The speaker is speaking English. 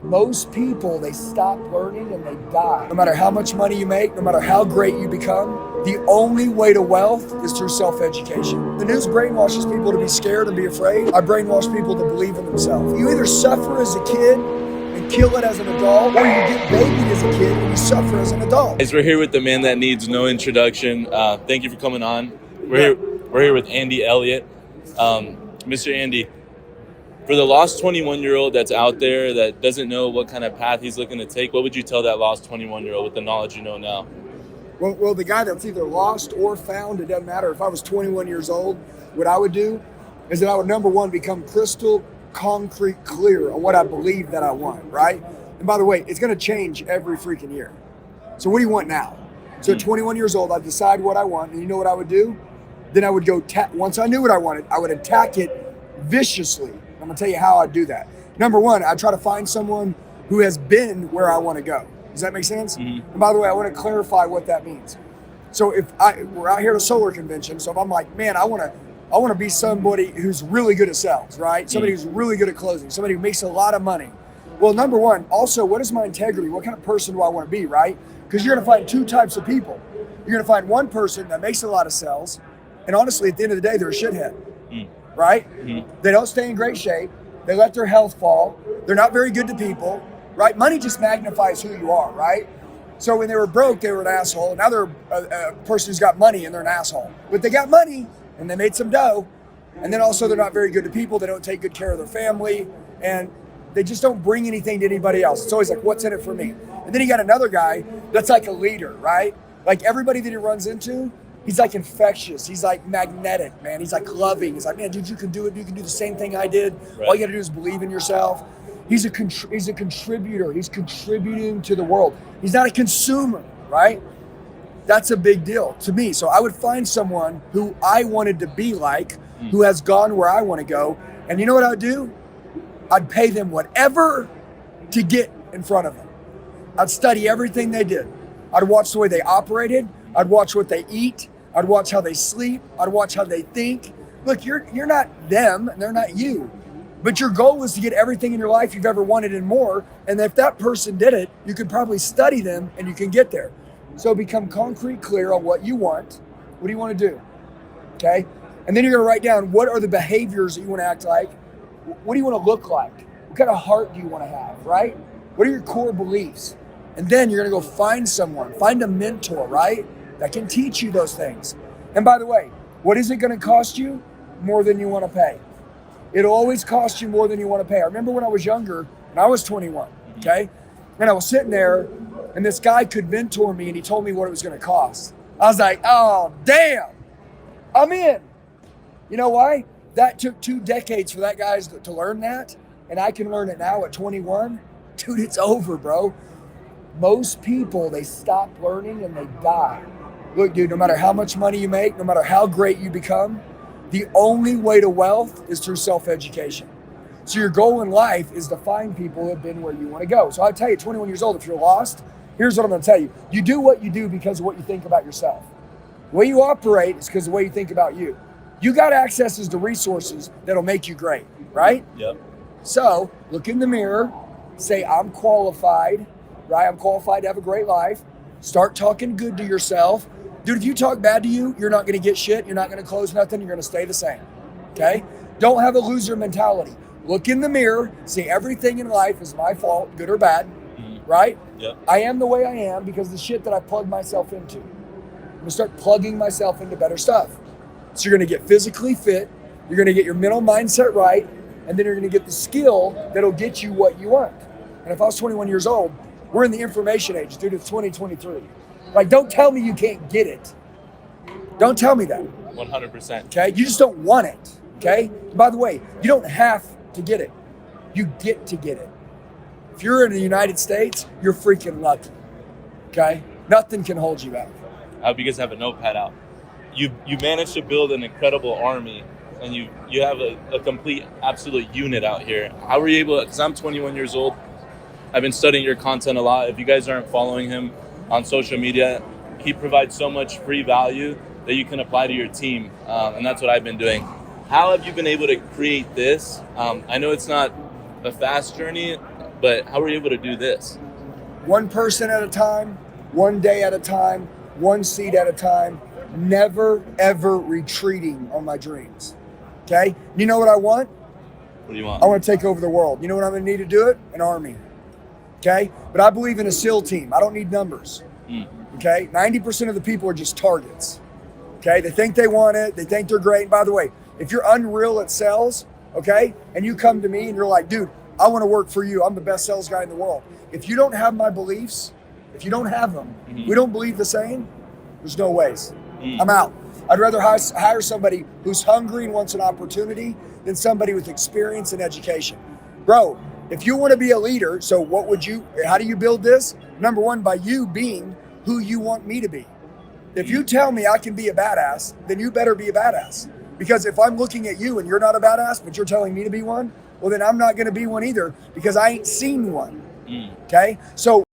Most people, they stop learning and they die. No matter how much money you make, no matter how great you become, the only way to wealth is through self-education. The news brainwashes people to be scared and be afraid. I brainwash people to believe in themselves. You either suffer as a kid and kill it as an adult, or you get babied as a kid and you suffer as an adult. Guys, we're here with the man that needs no introduction. Thank you for coming on. We're here with Andy Elliott. Mr. Andy, for the lost 21-year-old that's out there that doesn't know what kind of path he's looking to take, what would you tell that lost 21-year-old with the knowledge you know now? Well, the guy that's either lost or found, it doesn't matter. If I was 21 years old, what I would do is that I would, number one, become crystal concrete clear on what I believe that I want, right? And by the way, it's going to change every freaking year. So what do you want now? So at 21 years old, I decide what I want, and you know what I would do? Then I would go, once I knew what I wanted, I would attack it viciously. I'm gonna tell you how I do that. Number one, I try to find someone who has been where I wanna go. Does that make sense? Mm-hmm. And by the way, I wanna clarify what that means. So we're out here at a solar convention, so if I'm like, man, I wanna be somebody who's really good at sales, right? Somebody who's really good at closing, somebody who makes a lot of money. Well, number one, also, what is my integrity? What kind of person do I wanna be, right? Because you're gonna find two types of people. You're gonna find one person that makes a lot of sales, and honestly, at the end of the day, they're a shithead. Right? Mm-hmm. They don't stay in great shape. They let their health fall. They're not very good to people, right? Money just magnifies who you are, right? So when they were broke, they were an asshole. Now they're a person who's got money and they're an asshole. But they got money and they made some dough. And then also they're not very good to people. They don't take good care of their family. And they just don't bring anything to anybody else. It's always like, what's in it for me? And then you got another guy that's like a leader, right? Like everybody that he runs into, he's like infectious. He's like magnetic, man. He's like loving. He's like, man, dude, you can do it. You can do the same thing I did. Right. All you got to do is believe in yourself. He's a contributor. He's contributing to the world. He's not a consumer, right? That's a big deal to me. So I would find someone who I wanted to be like, who has gone where I want to go. And you know what I would do? I'd pay them whatever to get in front of them. I'd study everything they did. I'd watch the way they operated. I'd watch what they eat. I'd watch how they sleep. I'd watch how they think. Look, you're not them, and they're not you. But your goal is to get everything in your life you've ever wanted and more. And if that person did it, you could probably study them and you can get there. So become concrete clear on what you want. What do you want to do? Okay? And then you're going to write down what are the behaviors that you want to act like. What do you want to look like? What kind of heart do you want to have, right? What are your core beliefs? And then you're going to go find someone, find a mentor, right? That can teach you those things. And by the way, what is it going to cost you? More than you want to pay. It'll always cost you more than you want to pay. I remember when I was younger, and I was 21, okay? And I was sitting there, and this guy could mentor me, and he told me what it was going to cost. I was like, oh, damn, I'm in. You know why? That took 2 decades for that guy to learn that, and I can learn it now at 21. Dude, it's over, bro. Most people, they stop learning and they die. Look, dude, no matter how much money you make, no matter how great you become, the only way to wealth is through self-education. So your goal in life is to find people who have been where you want to go. So I'll tell you, 21 years old, if you're lost, here's what I'm going to tell you. You do what you do because of what you think about yourself. The way you operate is because of the way you think about you. You got access to resources that'll make you great, right? Yep. So look in the mirror, say, I'm qualified, right? I'm qualified to have a great life. Start talking good to yourself. Dude, if you talk bad to you, you're not going to get shit. You're not going to close nothing. You're going to stay the same, okay? Don't have a loser mentality. Look in the mirror, say everything in life is my fault, good or bad, right? Yep. I am the way I am because of the shit that I plugged myself into. I'm going to start plugging myself into better stuff. So you're going to get physically fit. You're going to get your mental mindset right. And then you're going to get the skill that'll get you what you want. And if I was 21 years old, we're in the information age, dude. It's 2023. Like, don't tell me you can't get it. Don't tell me that. 100%. Okay? You just don't want it. Okay? By the way, you don't have to get it. You get to get it. If you're in the United States, you're freaking lucky. Okay? Nothing can hold you back. I hope you guys have a notepad out. You managed to build an incredible army, and you have a complete, absolute unit out here. How were you able to, because I'm 21 years old, I've been studying your content a lot. If you guys aren't following him on social media, he provides so much free value that you can apply to your team, and that's what I've been doing. How have you been able to create this? I know it's not a fast journey, But how were you able to do this? One person at a time, one day at a time, one seed at a time, never, ever retreating on my dreams. Okay? You know what I want? What do you want? I want to take over the world. You know what I'm going to need to do it? An army. Okay? But I believe in a SEAL team. I don't need numbers. Okay? 90% of the people are just targets. Okay? They think they want it. They think they're great. And by the way, if you're unreal at sales, okay, and you come to me and you're like, dude, I want to work for you. I'm the best sales guy in the world. If you don't have my beliefs, if you don't have them, we don't believe the same, there's no ways. I'm out. I'd rather hire somebody who's hungry and wants an opportunity than somebody with experience and education. Bro, if you want to be a leader, so how do you build this? Number one, by you being who you want me to be. If you tell me I can be a badass, then you better be a badass. Because if I'm looking at you and you're not a badass, but you're telling me to be one, well, then I'm not going to be one either because I ain't seen one. Okay? So